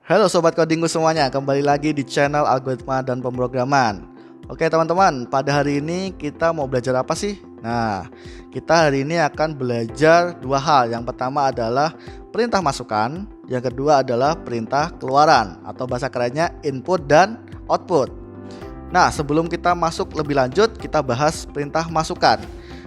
Halo Sobat Codingku semuanya, kembali lagi di channel Algoritma dan Pemrograman. Oke teman-teman, pada hari ini kita mau belajar apa sih? Nah, kita hari ini akan belajar dua hal. Yang pertama adalah perintah masukan, yang kedua adalah perintah keluaran atau bahasa kerennya input dan output. Nah, sebelum kita masuk lebih lanjut, kita bahas perintah masukan.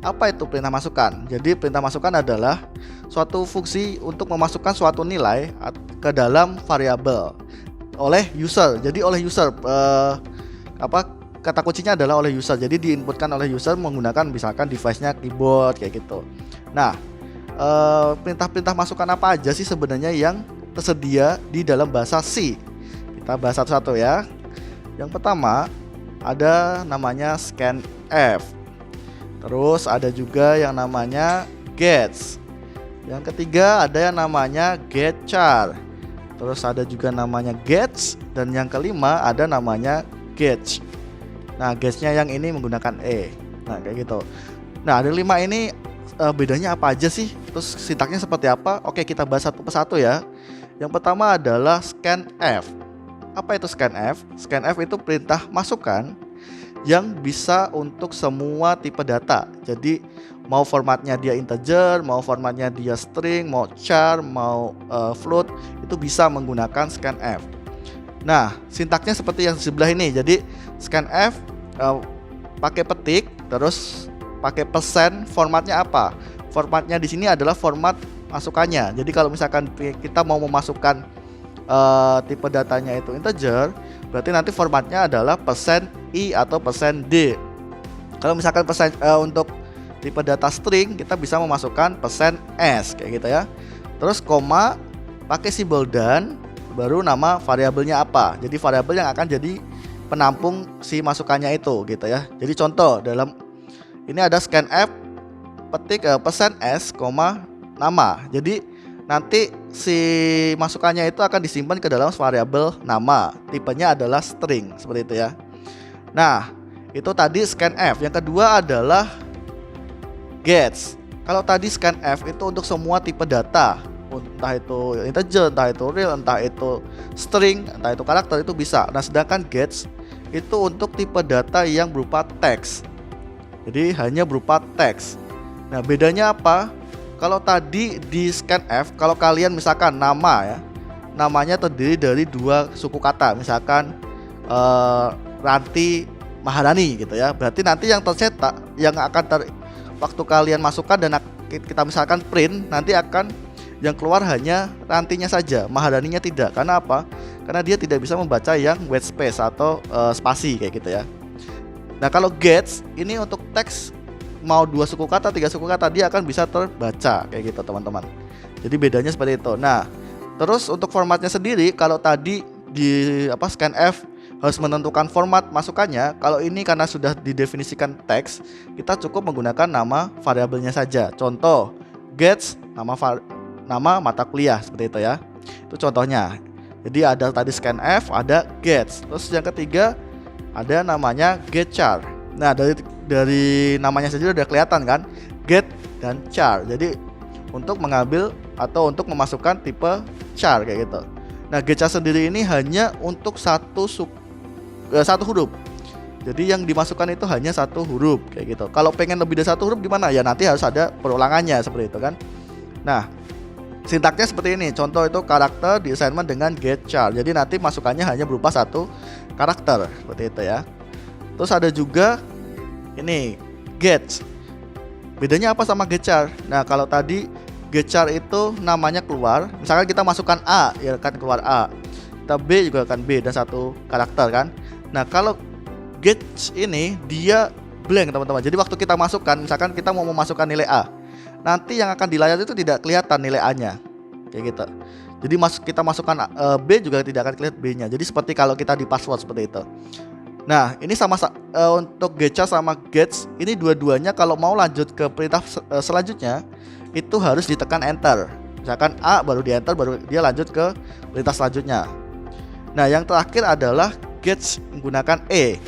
Apa itu perintah masukan? Jadi perintah masukan adalah suatu fungsi untuk memasukkan suatu nilai ke dalam variabel oleh user. Jadi oleh user kata kuncinya adalah oleh user. Jadi diinputkan oleh user menggunakan misalkan device-nya keyboard kayak gitu. Nah, perintah-perintah masukan apa aja sih sebenarnya yang tersedia di dalam bahasa C? Kita bahas satu-satu ya. Yang pertama ada namanya scanf. Terus ada juga yang namanya gets. Yang ketiga ada yang namanya getchar. Terus ada juga namanya gets. Dan yang kelima ada namanya getch. Nah, getchnya yang ini menggunakan E. Nah, kayak gitu. Nah, ada 5 ini bedanya apa aja sih? Terus sintaknya seperti apa? Oke, kita bahas satu persatu ya. Yang pertama adalah scanf. Apa itu scanf? Scanf itu perintah masukan yang bisa untuk semua tipe data. Jadi mau formatnya dia integer, mau formatnya dia string, mau char, mau float, itu bisa menggunakan scanf. Nah, sintaknya seperti yang di sebelah ini. Jadi scanf pakai petik, terus pakai persen. Formatnya apa? Formatnya di sini adalah format masukannya. Jadi kalau misalkan kita mau memasukkan tipe datanya itu integer, berarti nanti formatnya adalah %i atau %d. Kalau misalkan untuk tipe data string, kita bisa memasukkan %s kayak gitu ya. Terus koma, pakai simbol dan, baru nama variabelnya apa. Jadi variabel yang akan jadi penampung si masukannya itu gitu ya. Jadi contoh dalam ini ada scanf petik %s, nama. Jadi nanti si masukannya itu akan disimpan ke dalam variabel nama. Tipenya adalah string seperti itu ya. Nah, itu tadi scanf. Yang kedua adalah gets. Kalau tadi scanf itu untuk semua tipe data, entah itu integer, entah itu real, entah itu string, entah itu karakter, itu bisa. Nah, sedangkan gets itu untuk tipe data yang berupa teks. Jadi hanya berupa teks. Nah, bedanya apa? Kalau tadi di scanf, kalau kalian misalkan nama ya, namanya terdiri dari dua suku kata, misalkan Ranti Maharani gitu ya. Berarti nanti yang tercetak, yang akan waktu kalian masukkan dan kita misalkan print, nanti akan yang keluar hanya Rantinya saja, Maharaninya tidak. Karena apa? Karena dia tidak bisa membaca yang white space atau spasi kayak gitu ya. Nah, kalau gets ini untuk teks, mau 2 suku kata, 3 suku kata, dia akan bisa terbaca kayak gitu teman-teman. Jadi bedanya seperti itu. Nah, terus untuk formatnya sendiri, kalau tadi di scanf harus menentukan format masukannya, kalau ini karena sudah didefinisikan teks, kita cukup menggunakan nama variabelnya saja. Contoh gets nama mata kuliah seperti itu ya. Itu contohnya. Jadi ada tadi scanf, ada gets. Terus yang ketiga ada namanya getchar. Nah, dari namanya saja udah kelihatan kan, get dan char. Jadi untuk mengambil atau untuk memasukkan tipe char kayak gitu. Nah, getchar sendiri ini hanya untuk satu huruf. Jadi yang dimasukkan itu hanya satu huruf kayak gitu. Kalau pengen lebih dari satu huruf gimana? Ya nanti harus ada perulangannya seperti itu kan. Nah, sintaknya seperti ini. Contoh itu karakter di assignment dengan getchar. Jadi nanti masukannya hanya berupa satu karakter seperti itu ya. Terus ada juga ini get. Bedanya apa sama getchar? Nah, kalau tadi getchar itu namanya keluar, misalkan kita masukkan A, ya kan keluar A. Kita B juga akan B dan satu karakter kan. Nah, kalau getch ini dia blank teman-teman. Jadi waktu kita masukkan, misalkan kita mau memasukkan nilai A, nanti yang akan di layar itu tidak kelihatan nilai A-nya kayak gitu. Jadi kita masukkan B juga tidak akan kelihatan B-nya. Jadi seperti kalau kita di password seperti itu. Nah, ini untuk getchar sama gets, ini dua-duanya kalau mau lanjut ke perintah selanjutnya itu harus ditekan enter. Misalkan A baru di enter, baru dia lanjut ke perintah selanjutnya. Nah, yang terakhir adalah gets menggunakan E.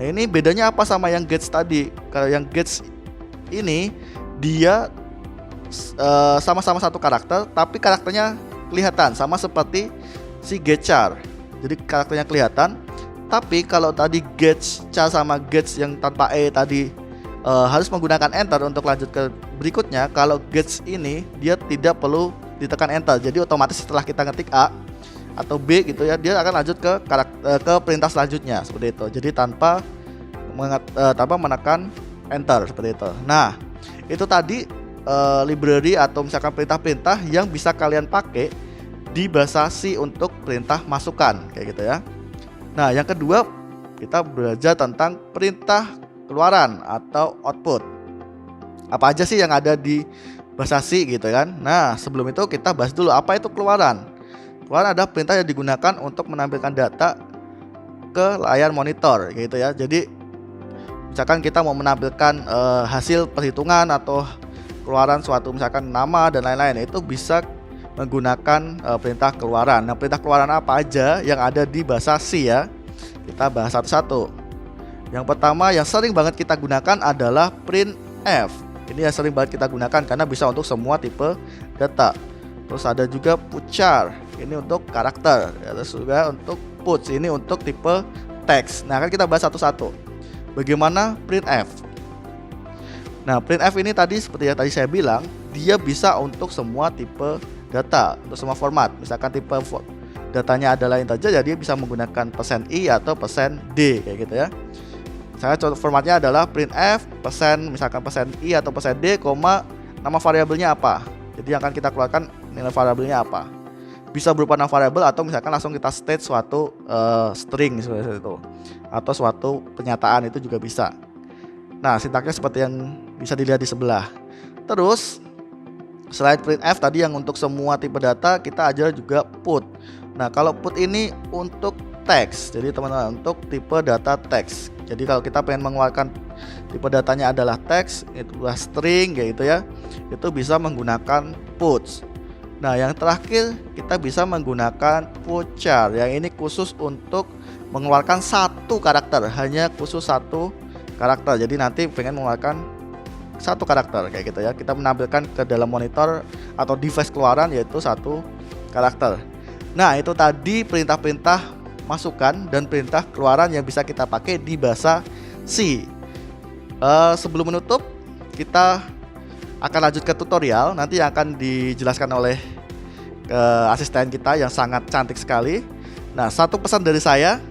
Nah, ini bedanya apa sama yang gets tadi? Kalau yang gets ini dia sama-sama satu karakter, tapi karakternya kelihatan sama seperti si getChar. Jadi karakternya kelihatan. Tapi kalau tadi getChar sama get yang tanpa e tadi harus menggunakan enter untuk lanjut ke berikutnya, kalau get ini dia tidak perlu ditekan enter. Jadi otomatis setelah kita ngetik A atau B gitu ya, dia akan lanjut ke perintah selanjutnya seperti itu. Jadi tanpa menekan enter seperti itu. Nah, itu tadi library atau misalkan perintah-perintah yang bisa kalian pakai di bahasa C untuk perintah masukan kayak gitu ya. Nah, yang kedua kita belajar tentang perintah keluaran atau output. Apa aja sih yang ada di bahasa C gitu kan? Nah, sebelum itu kita bahas dulu apa itu keluaran. Keluaran adalah perintah yang digunakan untuk menampilkan data ke layar monitor gitu ya. Jadi misalkan kita mau menampilkan hasil perhitungan atau keluaran suatu misalkan nama dan lain-lain, itu bisa menggunakan perintah keluaran. Nah, perintah keluaran apa aja yang ada di bahasa C ya? Kita bahas satu-satu. Yang pertama yang sering banget kita gunakan adalah printf. Ini yang sering banget kita gunakan karena bisa untuk semua tipe data. Terus ada juga putchar, ini untuk karakter. Terus juga untuk puts, ini untuk tipe teks. Nah, kan kita bahas satu-satu. Bagaimana printf? Nah, printf ini tadi seperti yang tadi saya bilang, dia bisa untuk semua tipe data, untuk semua format. Misalkan tipe datanya adalah integer, jadi dia bisa menggunakan %i atau %d kayak gitu ya. Saya contoh formatnya adalah printf misalkan %i atau %d, nama variabelnya apa. Jadi yang akan kita keluarkan nilai variabelnya apa. Bisa berupa nama variabel atau misalkan langsung kita state suatu string seperti itu, atau suatu pernyataan, itu juga bisa. Nah, sintaksnya seperti yang bisa dilihat di sebelah. Terus selain printf tadi yang untuk semua tipe data, kita ajar juga put. Nah, kalau put ini untuk teks. Jadi teman-teman, untuk tipe data teks. Jadi kalau kita pengen mengeluarkan tipe datanya adalah teks, itu adalah string kayak gitu ya, itu bisa menggunakan puts. Nah, yang terakhir kita bisa menggunakan putchar. Yang ini khusus untuk mengeluarkan satu karakter, hanya khusus satu karakter. Jadi nanti pengen mengeluarkan satu karakter kayak gitu ya, kita menampilkan ke dalam monitor atau device keluaran yaitu satu karakter. Nah, itu tadi perintah-perintah masukan dan perintah keluaran yang bisa kita pakai di bahasa C. Sebelum menutup, kita akan lanjut ke tutorial nanti yang akan dijelaskan oleh asisten kita yang sangat cantik sekali. Nah, satu pesan dari saya,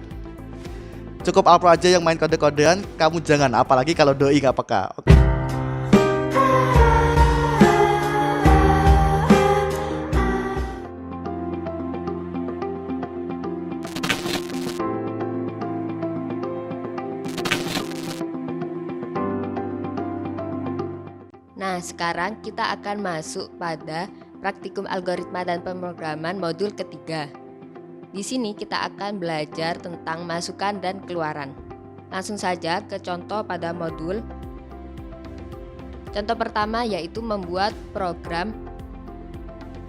cukup Alpro aja yang main kode-kodean, kamu jangan, apalagi kalau doi nggak peka. Oke. Nah, sekarang kita akan masuk pada praktikum algoritma dan pemrograman modul ketiga. Di sini kita akan belajar tentang masukan dan keluaran. Langsung saja ke contoh pada modul. Contoh pertama yaitu membuat program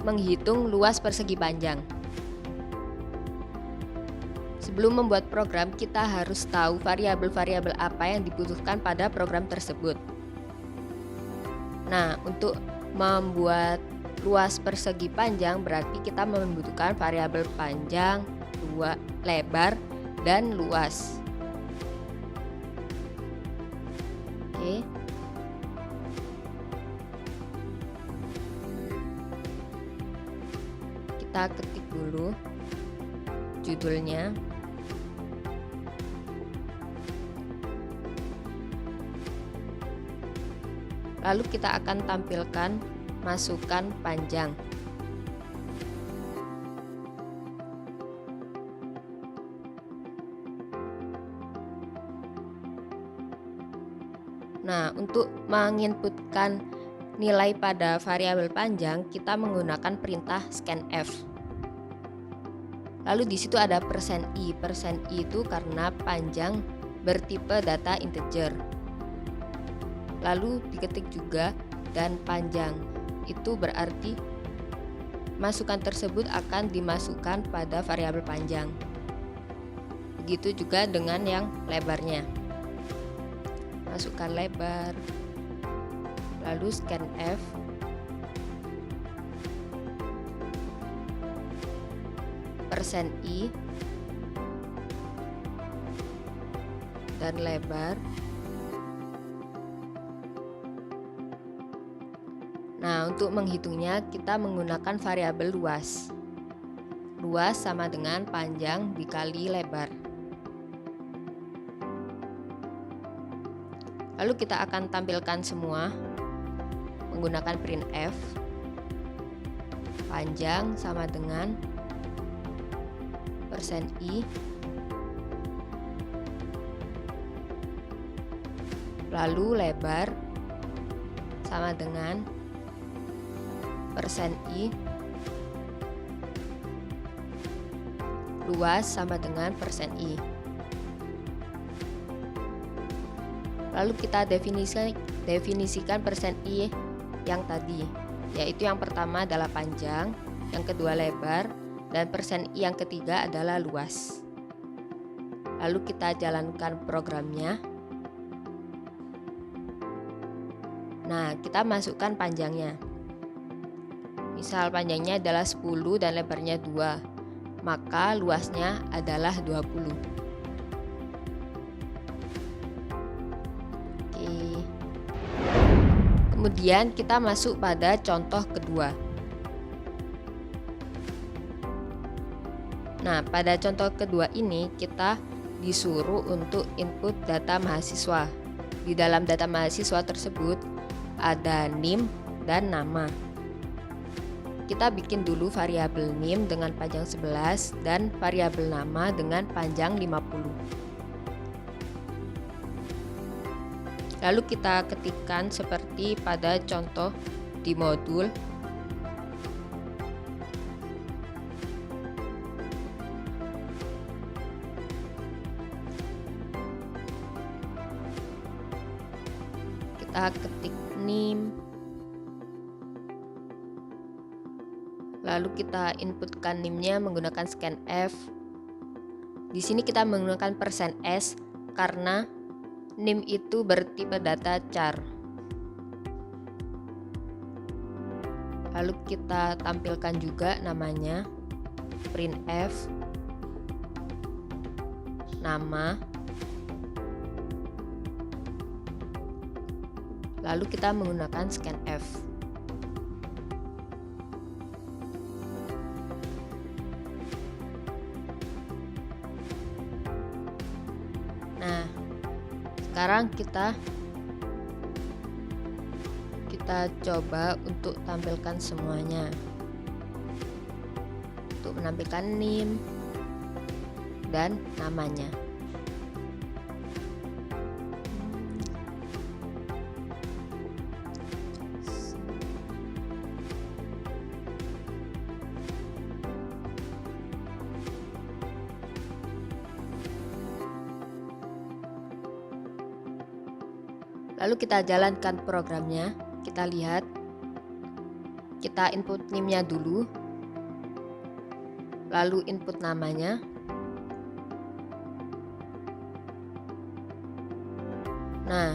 menghitung luas persegi panjang. Sebelum membuat program, kita harus tahu variabel-variabel apa yang dibutuhkan pada program tersebut. Nah, untuk membuat luas persegi panjang berarti kita membutuhkan variabel panjang, lebar, dan luas. Oke. Kita ketik dulu judulnya. Lalu kita akan tampilkan masukan panjang. Nah, untuk menginputkan nilai pada variabel panjang, kita menggunakan perintah scanf. Lalu di situ ada %i. %i itu karena panjang bertipe data integer. Lalu diketik juga dan panjang, itu berarti masukan tersebut akan dimasukkan pada variabel panjang. Begitu juga dengan yang lebarnya. Masukkan lebar, lalu scanf. persen I, dan lebar. Nah, untuk menghitungnya kita menggunakan variabel luas. Luas sama dengan panjang dikali lebar. Lalu kita akan tampilkan semua menggunakan printf. Panjang sama dengan persen I, lalu lebar sama dengan persen I, luas sama dengan persen I. Lalu kita definisikan persen I yang tadi, yaitu yang pertama adalah panjang, yang kedua lebar, dan persen I yang ketiga adalah luas. Lalu kita jalankan programnya. Nah, kita masukkan panjangnya. Misal panjangnya adalah 10 dan lebarnya 2, maka luasnya adalah 20. Oke. Kemudian kita masuk pada contoh kedua. Nah, pada contoh kedua ini kita disuruh untuk input data mahasiswa. Di dalam data mahasiswa tersebut ada NIM dan nama. Kita bikin dulu variabel NIM dengan panjang 11 dan variabel nama dengan panjang 50. Lalu kita ketikkan seperti pada contoh di modul. Kita ketik NIM. Lalu kita inputkan NIM-nya menggunakan scanf. Di sini kita menggunakan %s karena NIM itu bertipe data char. Lalu kita tampilkan juga namanya, printf, nama. Lalu kita menggunakan scanf. Nah, sekarang kita coba untuk tampilkan semuanya. Untuk menampilkan NIM dan namanya. Lalu kita jalankan programnya. Kita lihat, kita input NIM-nya dulu, lalu input namanya. Nah,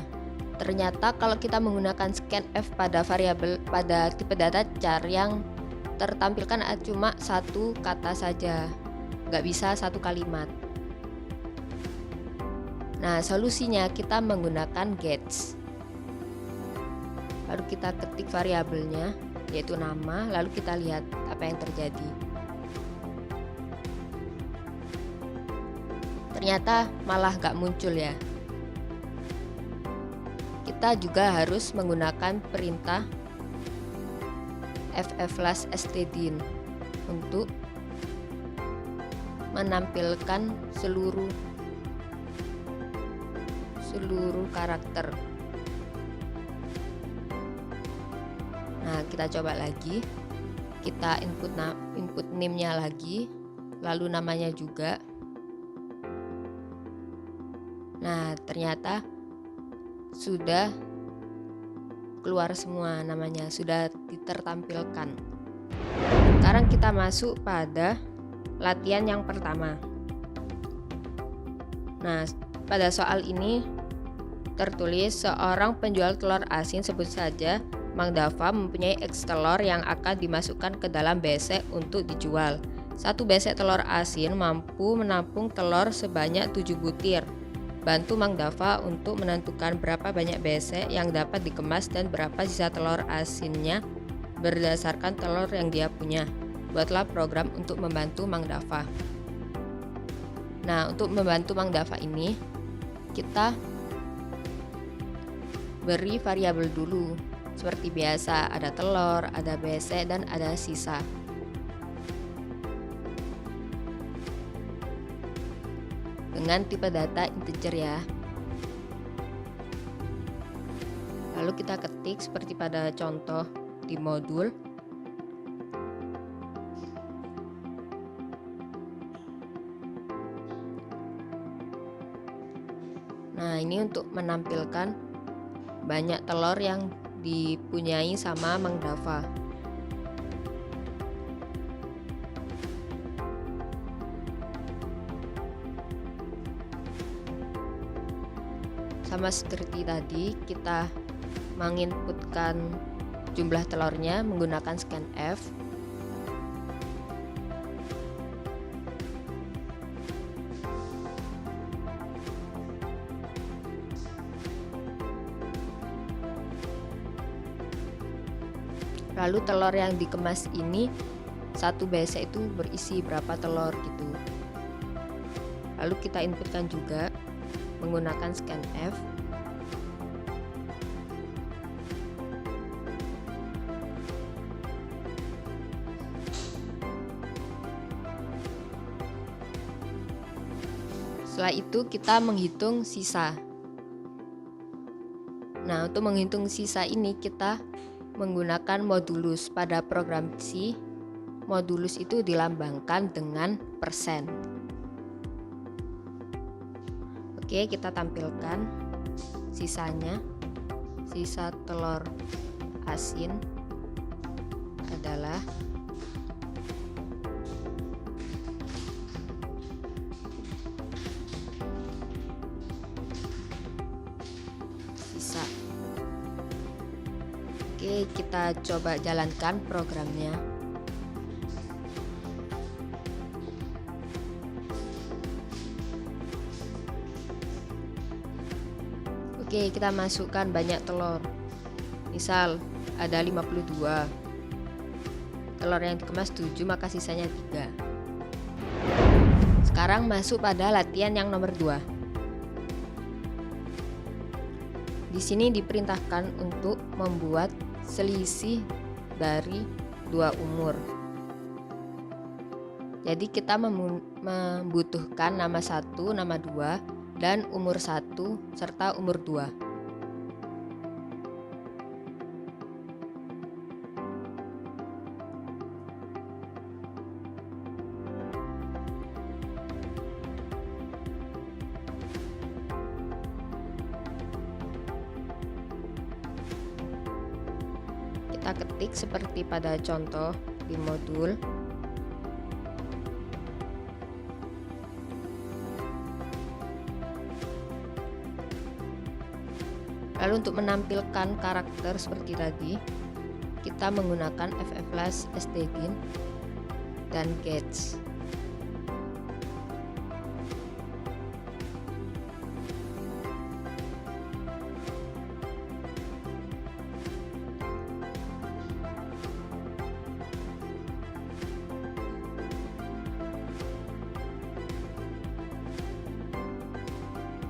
ternyata kalau kita menggunakan scanf pada variabel pada tipe data char, yang tertampilkan cuma satu kata saja, nggak bisa satu kalimat. Nah, solusinya kita menggunakan gets. Lalu kita ketik variabelnya, yaitu nama, lalu kita lihat apa yang terjadi. Ternyata malah gak muncul ya. Kita juga harus menggunakan perintah fflash_stdin untuk menampilkan seluruh karakter. Nah, kita coba lagi. Kita input NIM-nya lagi, lalu namanya juga. Nah, ternyata sudah keluar semua namanya, sudah ditertampilkan. Sekarang kita masuk pada latihan yang pertama. Nah, pada soal ini tertulis seorang penjual telur asin, sebut saja Mang Dava, mempunyai X telur yang akan dimasukkan ke dalam besek untuk dijual. Satu besek telur asin mampu menampung telur sebanyak 7 butir. Bantu Mang Dafa untuk menentukan berapa banyak besek yang dapat dikemas dan berapa sisa telur asinnya berdasarkan telur yang dia punya. Buatlah program untuk membantu Mang Dafa. Nah, untuk membantu Mang Dafa ini, kita beri variabel dulu. Seperti biasa, ada telur, ada besek, dan ada sisa. Dengan tipe data integer ya. Lalu kita ketik seperti pada contoh di modul. Nah, ini untuk menampilkan banyak telur yang dipunyai sama Mang Dafa. Sama seperti tadi, kita menginputkan jumlah telurnya menggunakan scanf. Lalu telur yang dikemas ini, satu besek itu berisi berapa telur gitu. Lalu kita inputkan juga menggunakan scanf. Setelah itu kita menghitung sisa. Nah, untuk menghitung sisa ini kita menggunakan modulus. Pada program C, modulus itu dilambangkan dengan persen. Oke, kita tampilkan sisanya. Sisa telur asin adalah sisa. Oke, kita coba jalankan programnya. Oke, kita masukkan banyak telur. Misal ada 52. Telur yang dikemas 7, maka sisanya 3. Sekarang masuk pada latihan yang nomor 2. Di sini diperintahkan untuk membuat selisih dari 2 umur. Jadi kita membutuhkan nama 1, nama 2, dan umur 1 serta umur 2. Kita ketik seperti pada contoh di modul. Lalu untuk menampilkan karakter seperti tadi, kita menggunakan fflash stdin dan gauge.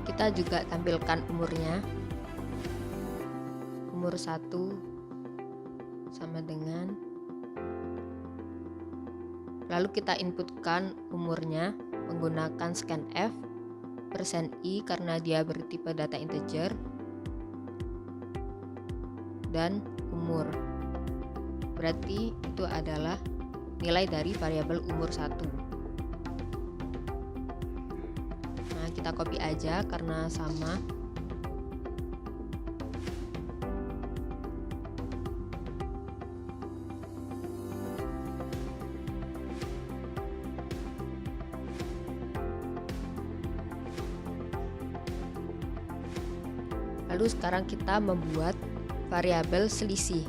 Kita juga tampilkan umurnya. Umur 1 sama dengan, lalu kita inputkan umurnya menggunakan scanf %i karena dia bertipe data integer, dan umur. Berarti itu adalah nilai dari variabel umur 1. Nah, kita copy aja karena sama. Lalu sekarang kita membuat variabel selisih.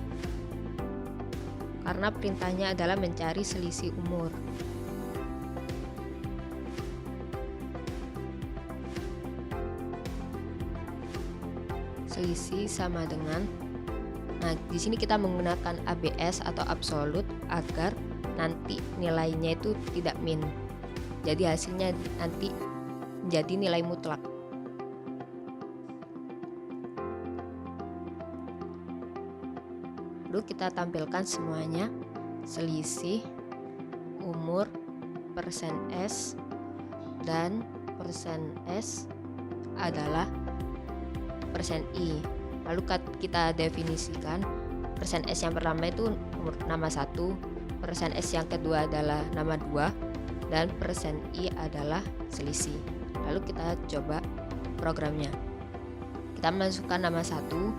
Karena perintahnya adalah mencari selisih umur. selisih sama dengan. Nah, di sini kita menggunakan ABS atau absolut agar nanti nilainya itu tidak min. Jadi hasilnya nanti menjadi nilai mutlak. Lalu kita tampilkan semuanya, selisih, umur, persen S, dan persen S adalah persen I. Lalu kita definisikan persen S yang pertama itu nama 1, persen S yang kedua adalah nama 2, dan persen I adalah selisih. Lalu kita coba programnya. Kita masukkan nama 1,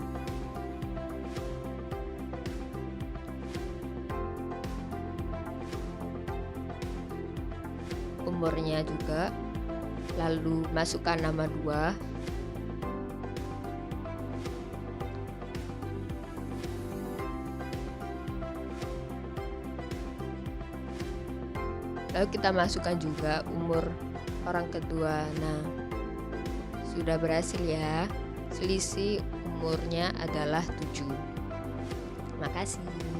umurnya juga, lalu masukkan nama 2, lalu kita masukkan juga umur orang kedua. Nah, sudah berhasil ya. Selisih umurnya adalah 7. Terima kasih.